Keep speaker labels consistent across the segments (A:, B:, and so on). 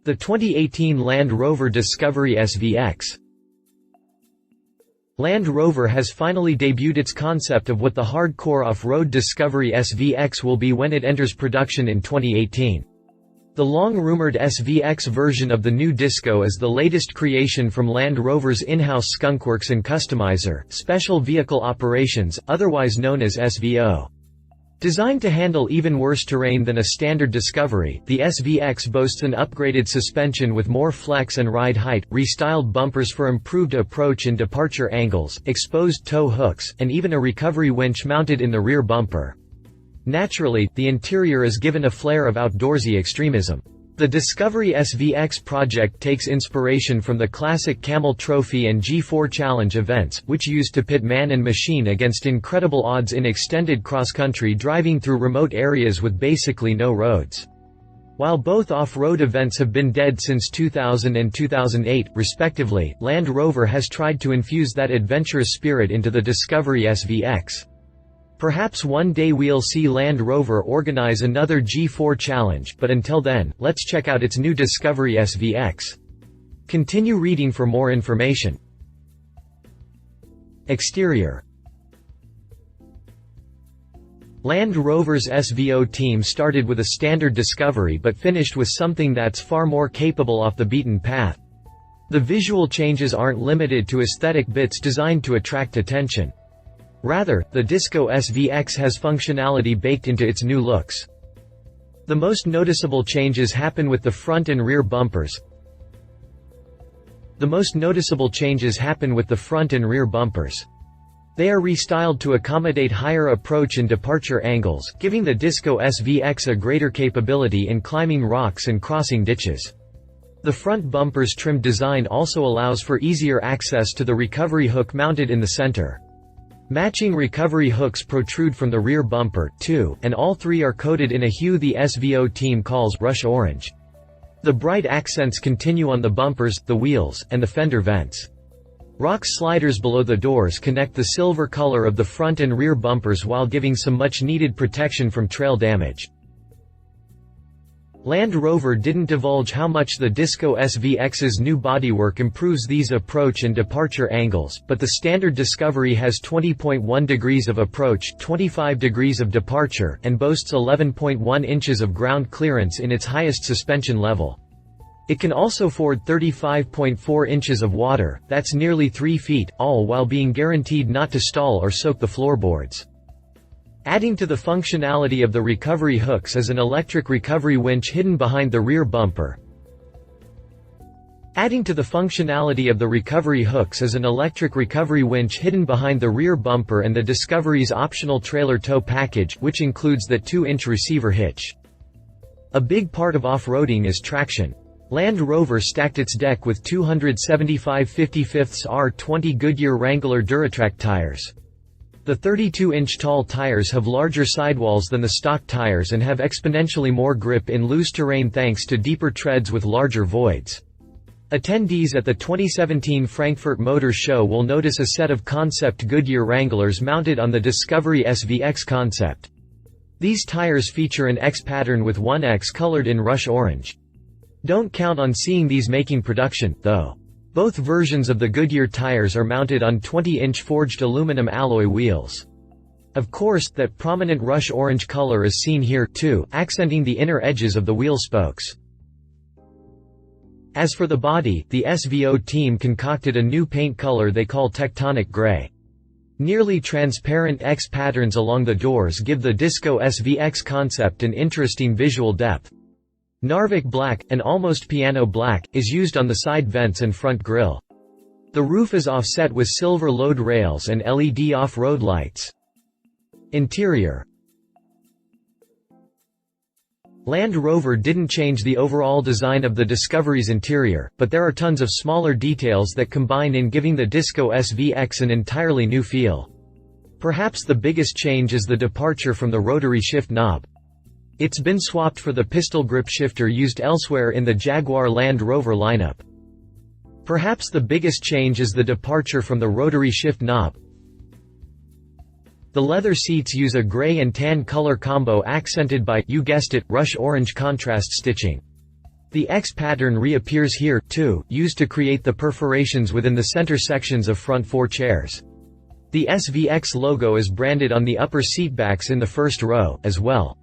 A: The 2018 Land Rover Discovery SVX. Land Rover has finally debuted its concept of what the hardcore off-road Discovery SVX will be when it enters production in 2018. The long-rumored SVX version of the new Disco is the latest creation from Land Rover's in-house skunkworks and customizer, Special Vehicle Operations, otherwise known as SVO. Designed to handle even worse terrain than a standard Discovery, the SVX boasts an upgraded suspension with more flex and ride height, restyled bumpers for improved approach and departure angles, exposed tow hooks, and even a recovery winch mounted in the rear bumper. Naturally, the interior is given a flair of outdoorsy extremism. The Discovery SVX project takes inspiration from the classic Camel Trophy and G4 challenge events, which used to pit man and machine against incredible odds in extended cross-country driving through remote areas with basically no roads. While both off-road events have been dead since 2000 and 2008, respectively, Land Rover has tried to infuse that adventurous spirit into the Discovery SVX. Perhaps one day we'll see Land Rover organize another G4 challenge, but until then, let's check out its new Discovery SVX. Continue reading for more information. Exterior. Land Rover's SVO team started with a standard Discovery but finished with something that's far more capable off the beaten path. The visual changes aren't limited to aesthetic bits designed to attract attention. Rather, the Disco SVX has functionality baked into its new looks. The most noticeable changes happen with the front and rear bumpers. They are restyled to accommodate higher approach and departure angles, giving the Disco SVX a greater capability in climbing rocks and crossing ditches. The front bumper's trimmed design also allows for easier access to the recovery hook mounted in the center. Matching recovery hooks protrude from the rear bumper, too, and all three are coated in a hue the SVO team calls rush orange. The bright accents continue on the bumpers, the wheels, and the fender vents. Rock sliders below the doors connect the silver color of the front and rear bumpers while giving some much-needed protection from trail damage. Land Rover didn't divulge how much the Disco SVX's new bodywork improves these approach and departure angles, but the standard Discovery has 20.1 degrees of approach, 25 degrees of departure, and boasts 11.1 inches of ground clearance in its highest suspension level. It can also ford 35.4 inches of water, that's nearly 3 feet, all while being guaranteed not to stall or soak the floorboards. Adding to the functionality of the recovery hooks is an electric recovery winch hidden behind the rear bumper. And the Discovery's optional trailer tow package, which includes the 2-inch receiver hitch. A big part of off-roading is traction. Land Rover stacked its deck with 275 55ths R20 Goodyear Wrangler Duratrac tires. The 32-inch tall tires have larger sidewalls than the stock tires and have exponentially more grip in loose terrain thanks to deeper treads with larger voids. Attendees at the 2017 Frankfurt Motor Show will notice a set of concept Goodyear Wranglers mounted on the Discovery SVX concept. These tires feature an X pattern with 1X colored in rush orange. Don't count on seeing these making production, though. Both versions of the Goodyear tires are mounted on 20-inch forged aluminum alloy wheels. Of course, that prominent rush orange color is seen here, too, accenting the inner edges of the wheel spokes. As for the body, the SVO team concocted a new paint color they call Tectonic Gray. Nearly transparent X patterns along the doors give the Disco SVX concept an interesting visual depth. Narvik black, an almost piano black, is used on the side vents and front grille. The roof is offset with silver load rails and LED off-road lights. Interior. Land Rover didn't change the overall design of the Discovery's interior, but there are tons of smaller details that combine in giving the Disco SVX an entirely new feel. Perhaps the biggest change is the departure from the rotary shift knob. It's been swapped for the pistol grip shifter used elsewhere in the Jaguar Land Rover lineup. Perhaps the biggest change is the departure from the rotary shift knob. The leather seats use a gray and tan color combo accented by, you guessed it, rush orange contrast stitching. The X pattern reappears here, too, used to create the perforations within the center sections of front four chairs. The SVX logo is branded on the upper seatbacks in the first row, as well.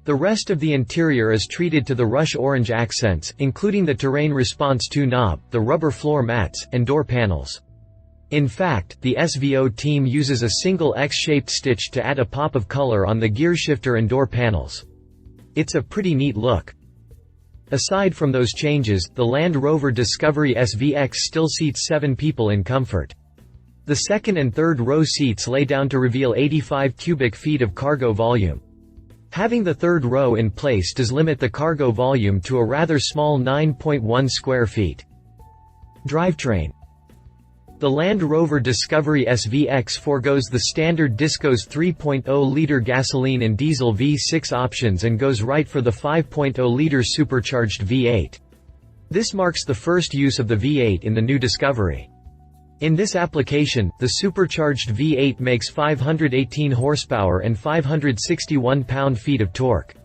A: The rest of the interior is treated to the rush orange accents, including the Terrain Response 2 knob, the rubber floor mats, and door panels. In fact, the SVO team uses a single X-shaped stitch to add a pop of color on the gearshifter and door panels. It's a pretty neat look. Aside from those changes, the Land Rover Discovery SVX still seats 7 people in comfort. The second and third row seats lay down to reveal 85 cubic feet of cargo volume. Having the third row in place does limit the cargo volume to a rather small 9.1 square feet. Drivetrain. The Land Rover Discovery SVX forgoes the standard Disco's 3.0-liter gasoline and diesel V6 options and goes right for the 5.0-liter supercharged V8. This marks the first use of the V8 in the new Discovery. In this application, the supercharged V8 makes 518 horsepower and 561 pound-feet of torque.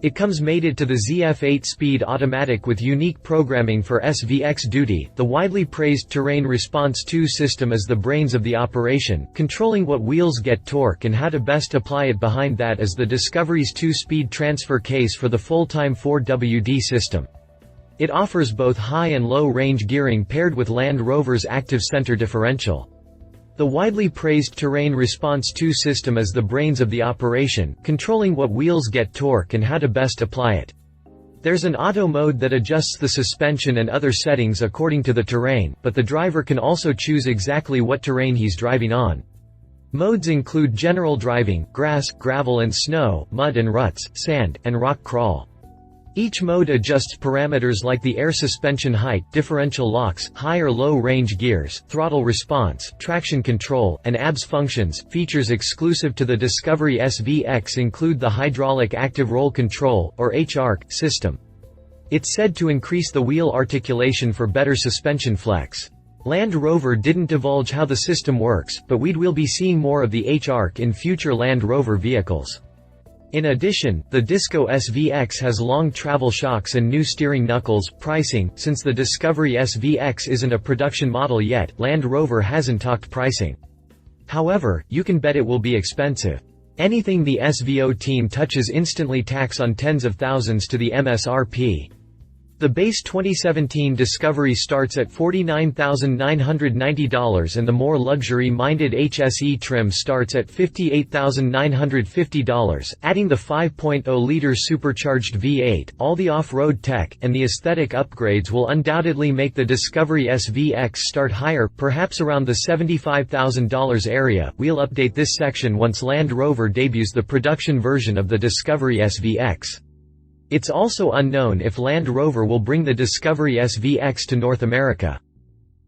A: It comes mated to the ZF8 Speed Automatic with unique programming for SVX duty. The widely praised Terrain Response 2 system is the brains of the operation, controlling what wheels get torque and how to best apply it. Behind that is the Discovery's 2-speed transfer case for the full-time 4WD system. It offers both high and low range gearing paired with Land Rover's active center differential. The widely praised Terrain Response 2 system is the brains of the operation, controlling what wheels get torque and how to best apply it. There's an auto mode that adjusts the suspension and other settings according to the terrain, but the driver can also choose exactly what terrain he's driving on. Modes include general driving, grass, gravel and snow, mud and ruts, sand, and rock crawl. Each mode adjusts parameters like the air suspension height, differential locks, high or low range gears, throttle response, traction control, and ABS functions. Features exclusive to the Discovery SVX include the hydraulic active roll control, or HARC, system. It's said to increase the wheel articulation for better suspension flex. Land Rover didn't divulge how the system works, but we'll be seeing more of the HARC in future Land Rover vehicles. In addition, the Disco SVX has long travel shocks and new steering knuckles. Pricing. Since the Discovery SVX isn't a production model yet, Land Rover hasn't talked pricing. However, you can bet it will be expensive. Anything the SVO team touches instantly tacks on tens of thousands to the MSRP. The base 2017 Discovery starts at $49,990 and the more luxury-minded HSE trim starts at $58,950. Adding the 5.0-liter supercharged V8, all the off-road tech, and the aesthetic upgrades will undoubtedly make the Discovery SVX start higher, perhaps around the $75,000 area. We'll update this section once Land Rover debuts the production version of the Discovery SVX. It's also unknown if Land Rover will bring the Discovery SVX to North America.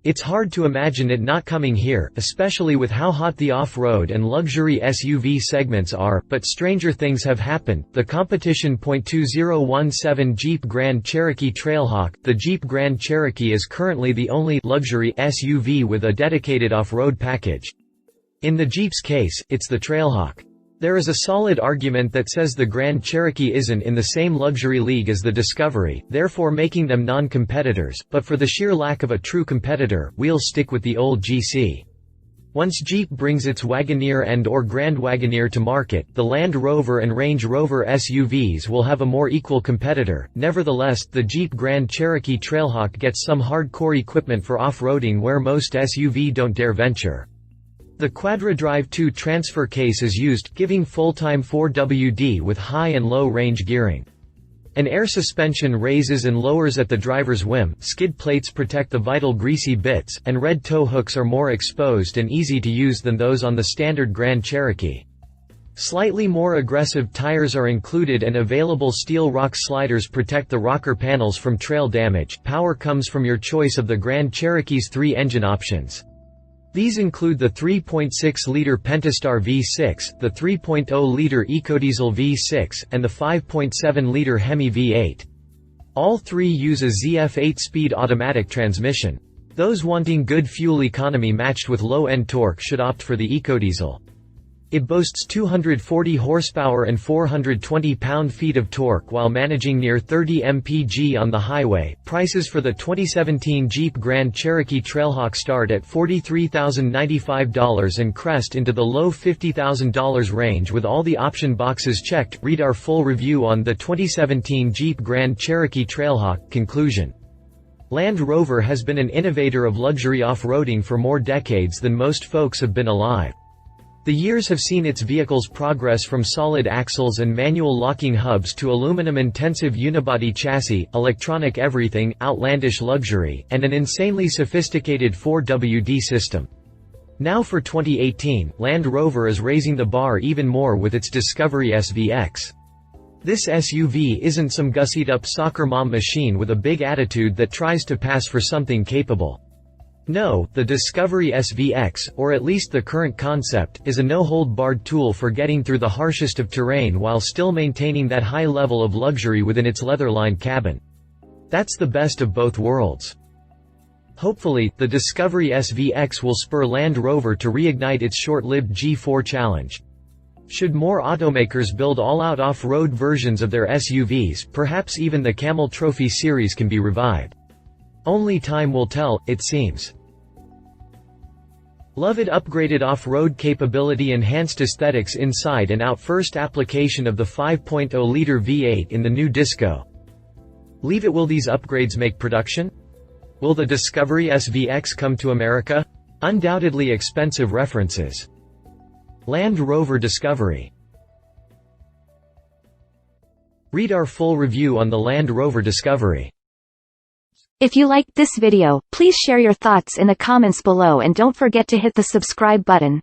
A: It's hard to imagine it not coming here, especially with how hot the off-road and luxury SUV segments are, but stranger things have happened. The competition .2017 Jeep Grand Cherokee Trailhawk. The Jeep Grand Cherokee is currently the only luxury SUV with a dedicated off-road package. In the Jeep's case, it's the Trailhawk. There is a solid argument that says the Grand Cherokee isn't in the same luxury league as the Discovery, therefore making them non-competitors, but for the sheer lack of a true competitor, we'll stick with the old GC. Once Jeep brings its Wagoneer and/or Grand Wagoneer to market, the Land Rover and Range Rover SUVs will have a more equal competitor. Nevertheless, the Jeep Grand Cherokee Trailhawk gets some hardcore equipment for off-roading where most SUV don't dare venture. The Quadra-Drive 2 transfer case is used, giving full-time 4WD with high and low range gearing. An air suspension raises and lowers at the driver's whim, skid plates protect the vital greasy bits, and red tow hooks are more exposed and easy to use than those on the standard Grand Cherokee. Slightly more aggressive tires are included and available steel rock sliders protect the rocker panels from trail damage. Power comes from your choice of the Grand Cherokee's 3 engine options. These include the 3.6-liter Pentastar V6, the 3.0-liter EcoDiesel V6, and the 5.7-liter Hemi V8. All 3 use a ZF8 speed automatic transmission. Those wanting good fuel economy matched with low-end torque should opt for the EcoDiesel. It boasts 240 horsepower and 420 pound-feet of torque while managing near 30 mpg on the highway. Prices for the 2017 Jeep Grand Cherokee Trailhawk start at $43,095 and crest into the low $50,000 range with all the option boxes checked. Read our full review on the 2017 Jeep Grand Cherokee Trailhawk. Conclusion. Land Rover has been an innovator of luxury off-roading for more decades than most folks have been alive. The years have seen its vehicles progress from solid axles and manual locking hubs to aluminum-intensive unibody chassis, electronic everything, outlandish luxury, and an insanely sophisticated 4WD system. Now for 2018, Land Rover is raising the bar even more with its Discovery SVX. This SUV isn't some gussied-up soccer mom machine with a big attitude that tries to pass for something capable. No, the Discovery SVX, or at least the current concept, is a no-hold-barred tool for getting through the harshest of terrain while still maintaining that high level of luxury within its leather-lined cabin. That's the best of both worlds. Hopefully, the Discovery SVX will spur Land Rover to reignite its short-lived G4 challenge. Should more automakers build all-out off-road versions of their SUVs, perhaps even the Camel Trophy series can be revived. Only time will tell, it seems. Love it. Upgraded off-road capability, enhanced aesthetics inside and out. First application of the 5.0-liter V8 in the new Disco. Leave it. Will these upgrades make production? Will the Discovery SVX come to America? Undoubtedly expensive. References. Land Rover Discovery. Read our full review on the Land Rover Discovery.
B: If you liked this video, please share your thoughts in the comments below and don't forget to hit the subscribe button.